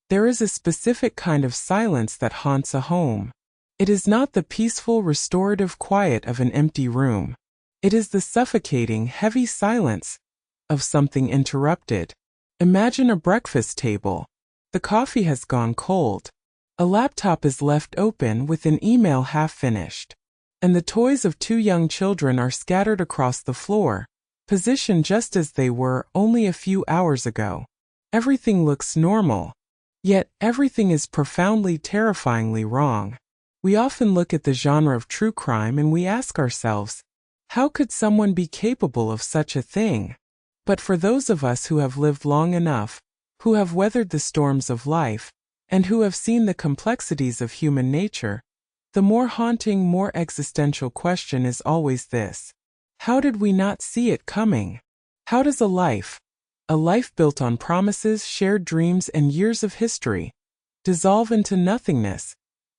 There is a specific kind of silence that haunts a home. It is not the peaceful, restorative quiet of an empty room. It is the suffocating, heavy silence of something interrupted. Imagine a breakfast table. The coffee has gone cold. A laptop is left open with an email half finished. And the toys of two young children are scattered across the floor, positioned just as they were only a few hours ago. Everything looks normal. Yet everything is profoundly, terrifyingly wrong. We often look at the genre of true crime and we ask ourselves, how could someone be capable of such a thing? But for those of us who have lived long enough, who have weathered the storms of life, and who have seen the complexities of human nature, the more haunting, more existential question is always this: how did we not see it coming? How does a life built on promises, shared dreams, and years of history, dissolve into nothingness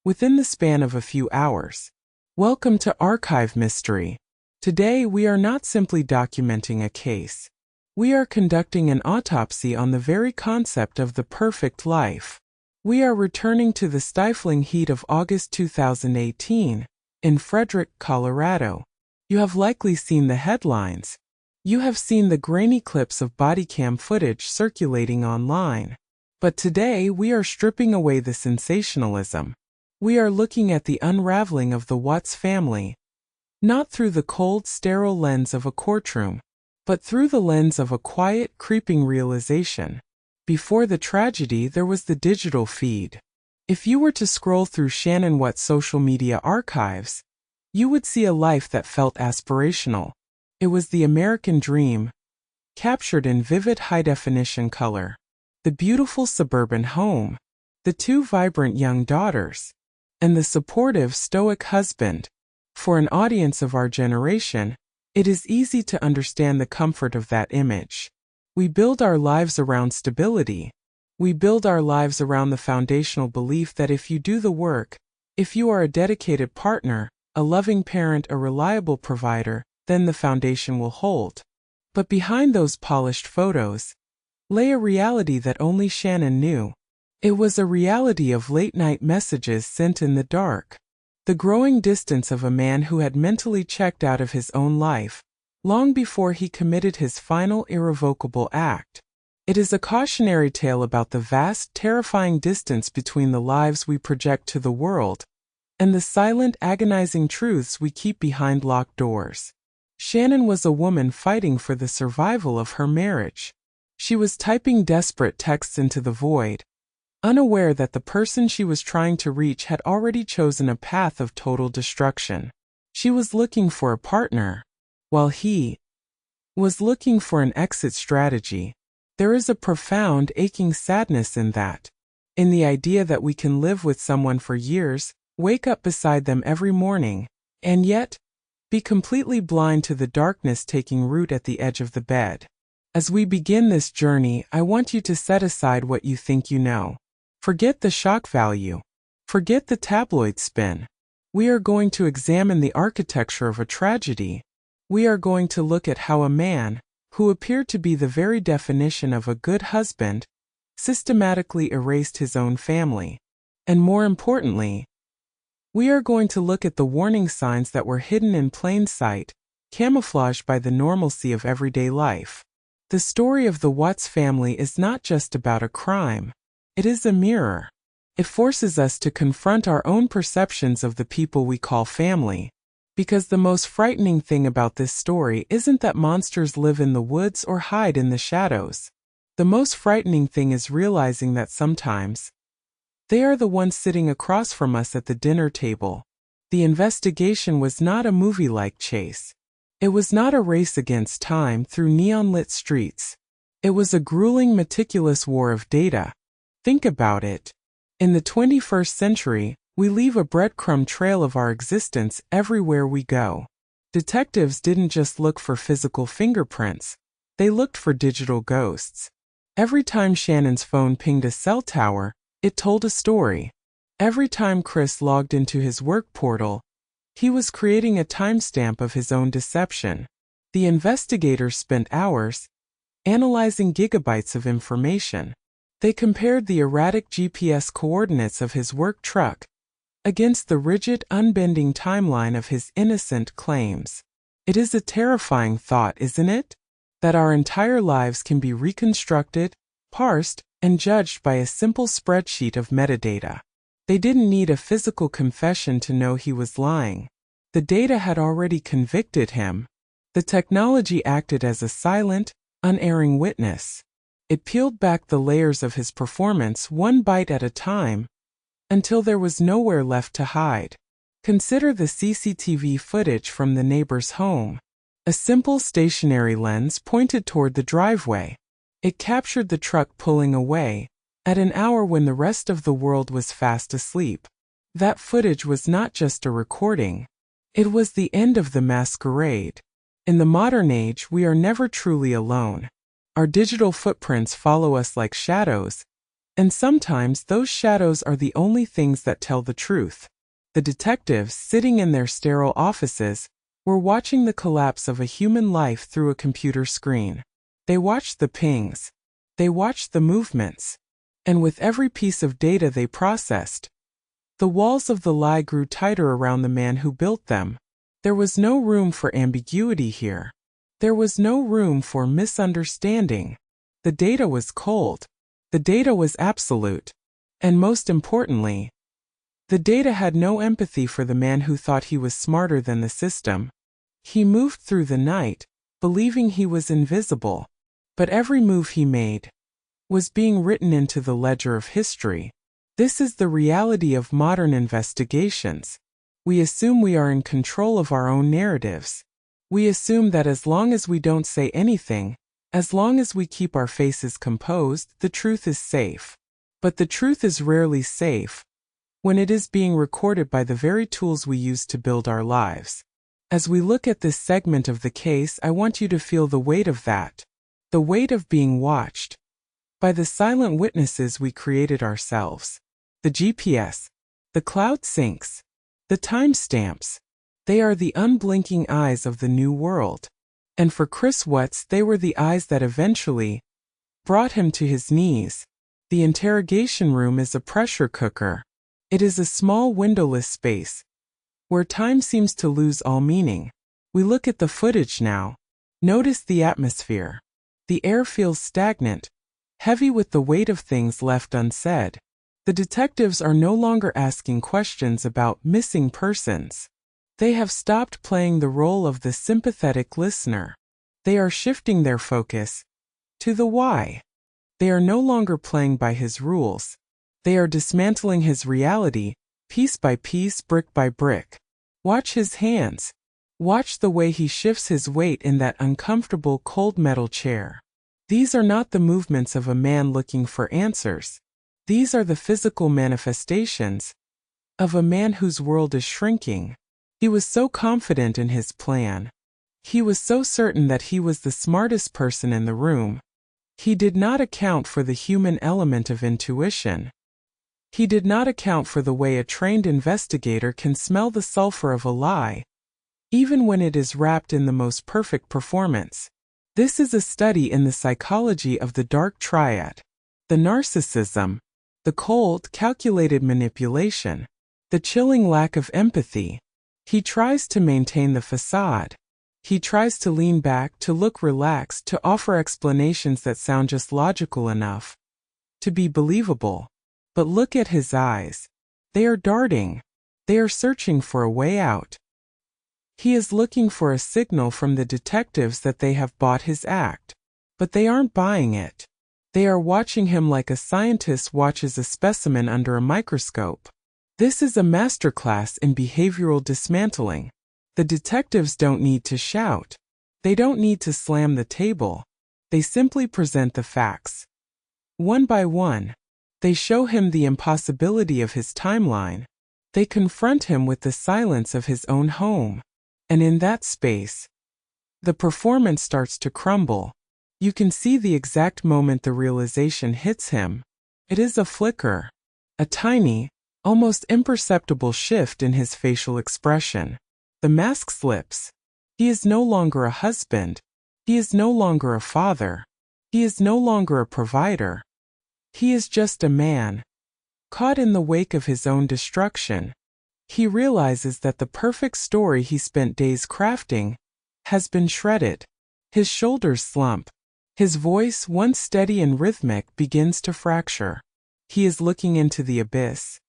within the span of a few hours? Welcome to Archive Mystery. Today we are not simply documenting a case. We are conducting an autopsy on the very concept of the perfect life. We are returning to the stifling heat of August 2018 in Frederick, Colorado. You have likely seen the headlines. You have seen the grainy clips of body cam footage circulating online. But today we are stripping away the sensationalism. We are looking at the unraveling of the Watts family, not through the cold, sterile lens of a courtroom, but through the lens of a quiet, creeping realization. Before the tragedy, there was the digital feed. If you were to scroll through Shannon Watts' social media archives, you would see a life that felt aspirational. It was the American dream, captured in vivid high-definition color. The beautiful suburban home, the two vibrant young daughters, and the supportive, stoic husband. For an audience of our generation, it is easy to understand the comfort of that image. We build our lives around stability. We build our lives around the foundational belief that if you do the work, if you are a dedicated partner, a loving parent, a reliable provider, then the foundation will hold. But behind those polished photos lay a reality that only Shannon knew. It was a reality of late-night messages sent in the dark. The growing distance of a man who had mentally checked out of his own life, long before he committed his final irrevocable act. It is a cautionary tale about the vast, terrifying distance between the lives we project to the world and the silent, agonizing truths we keep behind locked doors. Shannon was a woman fighting for the survival of her marriage. She was typing desperate texts into the void, unaware that the person she was trying to reach had already chosen a path of total destruction. She was looking for a partner, while he was looking for an exit strategy. There is a profound, aching sadness in that. In the idea that we can live with someone for years, wake up beside them every morning, and yet be completely blind to the darkness taking root at the edge of the bed. As we begin this journey, I want you to set aside what you think you know. Forget the shock value. Forget the tabloid spin. We are going to examine the architecture of a tragedy. We are going to look at how a man, who appeared to be the very definition of a good husband, systematically erased his own family. And more importantly, we are going to look at the warning signs that were hidden in plain sight, camouflaged by the normalcy of everyday life. The story of the Watts family is not just about a crime. It is a mirror. It forces us to confront our own perceptions of the people we call family. Because the most frightening thing about this story isn't that monsters live in the woods or hide in the shadows. The most frightening thing is realizing that sometimes they are the ones sitting across from us at the dinner table. The investigation was not a movie-like chase. It was not a race against time through neon-lit streets. It was a grueling, meticulous war of data. Think about it. In the 21st century, we leave a breadcrumb trail of our existence everywhere we go. Detectives didn't just look for physical fingerprints. They looked for digital ghosts. Every time Shannon's phone pinged a cell tower, it told a story. Every time Chris logged into his work portal, he was creating a timestamp of his own deception. The investigators spent hours analyzing gigabytes of information. They compared the erratic GPS coordinates of his work truck against the rigid, unbending timeline of his innocent claims. It is a terrifying thought, isn't it? That our entire lives can be reconstructed, parsed, and judged by a simple spreadsheet of metadata. They didn't need a physical confession to know he was lying. The data had already convicted him. The technology acted as a silent, unerring witness. It peeled back the layers of his performance one bite at a time, until there was nowhere left to hide. Consider the CCTV footage from the neighbor's home. A simple stationary lens pointed toward the driveway. It captured the truck pulling away, at an hour when the rest of the world was fast asleep. That footage was not just a recording. It was the end of the masquerade. In the modern age, we are never truly alone. Our digital footprints follow us like shadows, and sometimes those shadows are the only things that tell the truth. The detectives, sitting in their sterile offices, were watching the collapse of a human life through a computer screen. They watched the pings. They watched the movements. And with every piece of data they processed, the walls of the lie grew tighter around the man who built them. There was no room for ambiguity here. There was no room for misunderstanding. The data was cold. The data was absolute. And most importantly, the data had no empathy for the man who thought he was smarter than the system. He moved through the night, believing he was invisible. But every move he made was being written into the ledger of history. This is the reality of modern investigations. We assume we are in control of our own narratives. We assume that as long as we don't say anything, as long as we keep our faces composed, the truth is safe. But the truth is rarely safe when it is being recorded by the very tools we use to build our lives. As we look at this segment of the case, I want you to feel the weight of that. The weight of being watched by the silent witnesses we created ourselves. The GPS, the cloud syncs, the timestamps, they are the unblinking eyes of the new world. And for Chris Watts, they were the eyes that eventually brought him to his knees. The interrogation room is a pressure cooker. It is a small windowless space where time seems to lose all meaning. We look at the footage now. Notice the atmosphere. The air feels stagnant, heavy with the weight of things left unsaid. The detectives are no longer asking questions about missing persons. They have stopped playing the role of the sympathetic listener. They are shifting their focus to the why. They are no longer playing by his rules. They are dismantling his reality, piece by piece, brick by brick. Watch his hands. Watch the way he shifts his weight in that uncomfortable cold metal chair. These are not the movements of a man looking for answers. These are the physical manifestations of a man whose world is shrinking. He was so confident in his plan. He was so certain that he was the smartest person in the room. He did not account for the human element of intuition. He did not account for the way a trained investigator can smell the sulfur of a lie, even when it is wrapped in the most perfect performance. This is a study in the psychology of the dark triad: the narcissism, the cold, calculated manipulation, the chilling lack of empathy. He tries to maintain the facade. He tries to lean back, to look relaxed, to offer explanations that sound just logical enough to be believable. But look at his eyes. They are darting. They are searching for a way out. He is looking for a signal from the detectives that they have bought his act. But they aren't buying it. They are watching him like a scientist watches a specimen under a microscope. This is a masterclass in behavioral dismantling. The detectives don't need to shout. They don't need to slam the table. They simply present the facts. One by one, they show him the impossibility of his timeline. They confront him with the silence of his own home. And in that space, the performance starts to crumble. You can see the exact moment the realization hits him. It is a flicker, a tiny, almost imperceptible shift in his facial expression. The mask slips. He is no longer a husband. He is no longer a father. He is no longer a provider. He is just a man, caught in the wake of his own destruction. He realizes that the perfect story he spent days crafting has been shredded. His shoulders slump. His voice, once steady and rhythmic, begins to fracture. He is looking into the abyss.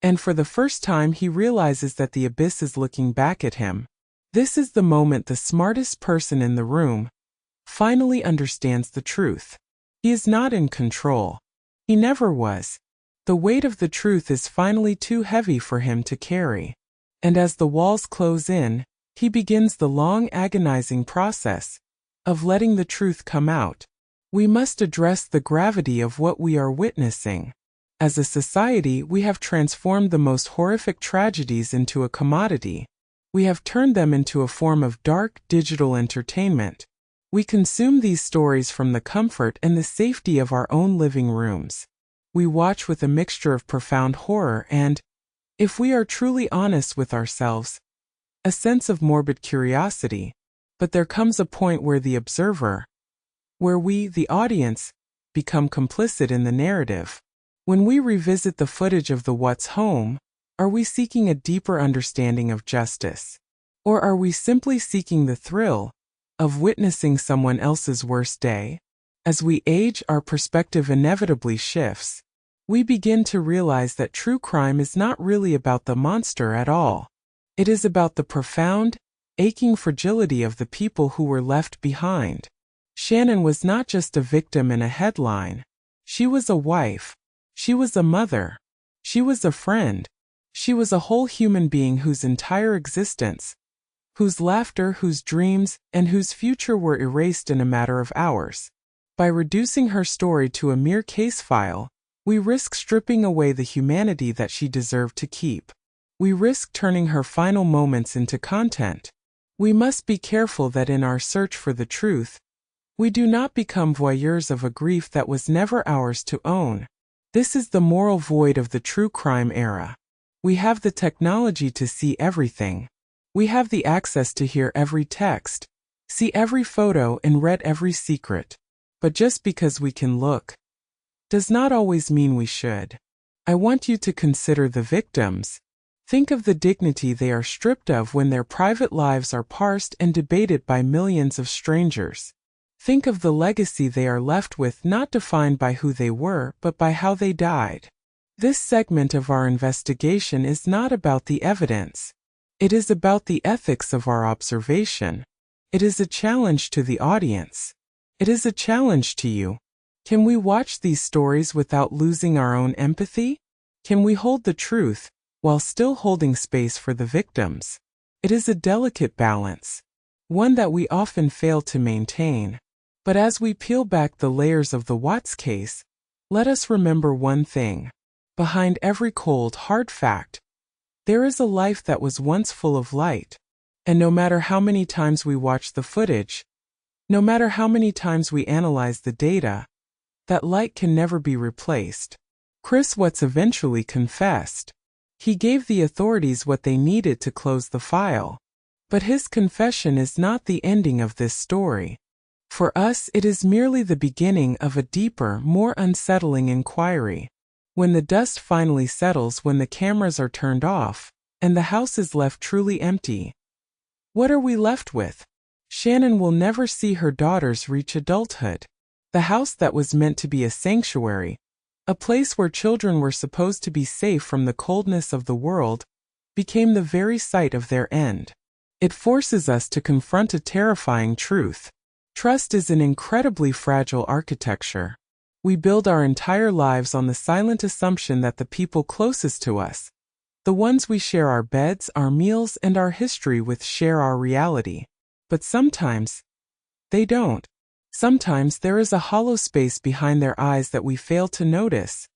And for the first time he realizes that the abyss is looking back at him. This is the moment the smartest person in the room finally understands the truth. He is not in control. He never was. The weight of the truth is finally too heavy for him to carry. And as the walls close in, he begins the long, agonizing process of letting the truth come out. We must address the gravity of what we are witnessing. As a society, we have transformed the most horrific tragedies into a commodity. We have turned them into a form of dark, digital entertainment. We consume these stories from the comfort and the safety of our own living rooms. We watch with a mixture of profound horror and, if we are truly honest with ourselves, a sense of morbid curiosity. But there comes a point where the observer, where we, the audience, become complicit in the narrative. When we revisit the footage of the What's Home, are we seeking a deeper understanding of justice? Or are we simply seeking the thrill of witnessing someone else's worst day? As we age, our perspective inevitably shifts. We begin to realize that true crime is not really about the monster at all. It is about the profound, aching fragility of the people who were left behind. Shannon was not just a victim in a headline. She was a wife. She was a mother. She was a friend. She was a whole human being whose entire existence, whose laughter, whose dreams, and whose future were erased in a matter of hours. By reducing her story to a mere case file, we risk stripping away the humanity that she deserved to keep. We risk turning her final moments into content. We must be careful that in our search for the truth, we do not become voyeurs of a grief that was never ours to own. This is the moral void of the true crime era. We have the technology to see everything. We have the access to hear every text, see every photo, and read every secret. But just because we can look does not always mean we should. I want you to consider the victims. Think of the dignity they are stripped of when their private lives are parsed and debated by millions of strangers. Think of the legacy they are left with, not defined by who they were, but by how they died. This segment of our investigation is not about the evidence. It is about the ethics of our observation. It is a challenge to the audience. It is a challenge to you. Can we watch these stories without losing our own empathy? Can we hold the truth while still holding space for the victims? It is a delicate balance, one that we often fail to maintain. But as we peel back the layers of the Watts case, let us remember one thing. Behind every cold, hard fact, there is a life that was once full of light. And no matter how many times we watch the footage, no matter how many times we analyze the data, that light can never be replaced. Chris Watts eventually confessed. He gave the authorities what they needed to close the file. But his confession is not the ending of this story. For us, it is merely the beginning of a deeper, more unsettling inquiry. When the dust finally settles, when the cameras are turned off, and the house is left truly empty, what are we left with? Shannon will never see her daughters reach adulthood. The house that was meant to be a sanctuary, a place where children were supposed to be safe from the coldness of the world, became the very site of their end. It forces us to confront a terrifying truth. Trust is an incredibly fragile architecture. We build our entire lives on the silent assumption that the people closest to us, the ones we share our beds, our meals, and our history with, share our reality. But sometimes, they don't. Sometimes there is a hollow space behind their eyes that we fail to notice,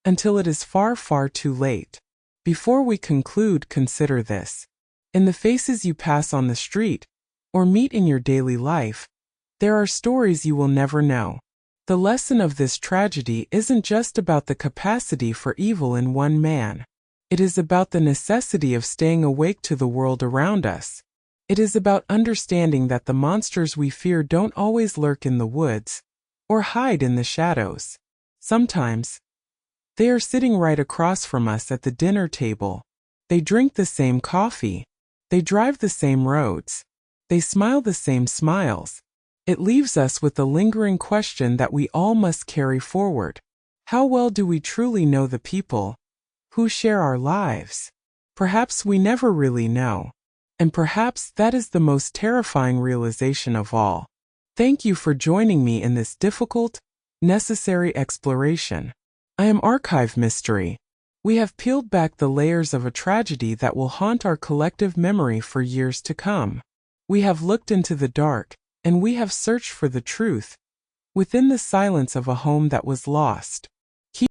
until it is far, far too late. Before we conclude, consider this. In the faces you pass on the street, or meet in your daily life, there are stories you will never know. The lesson of this tragedy isn't just about the capacity for evil in one man. It is about the necessity of staying awake to the world around us. It is about understanding that the monsters we fear don't always lurk in the woods or hide in the shadows. Sometimes, they are sitting right across from us at the dinner table. They drink the same coffee. They drive the same roads. They smile the same smiles. It leaves us with the lingering question that we all must carry forward. How well do we truly know the people who share our lives? Perhaps we never really know. And perhaps that is the most terrifying realization of all. Thank you for joining me in this difficult, necessary exploration. I am Archive Mystery. We have peeled back the layers of a tragedy that will haunt our collective memory for years to come. We have looked into the dark, and we have searched for the truth within the silence of a home that was lost.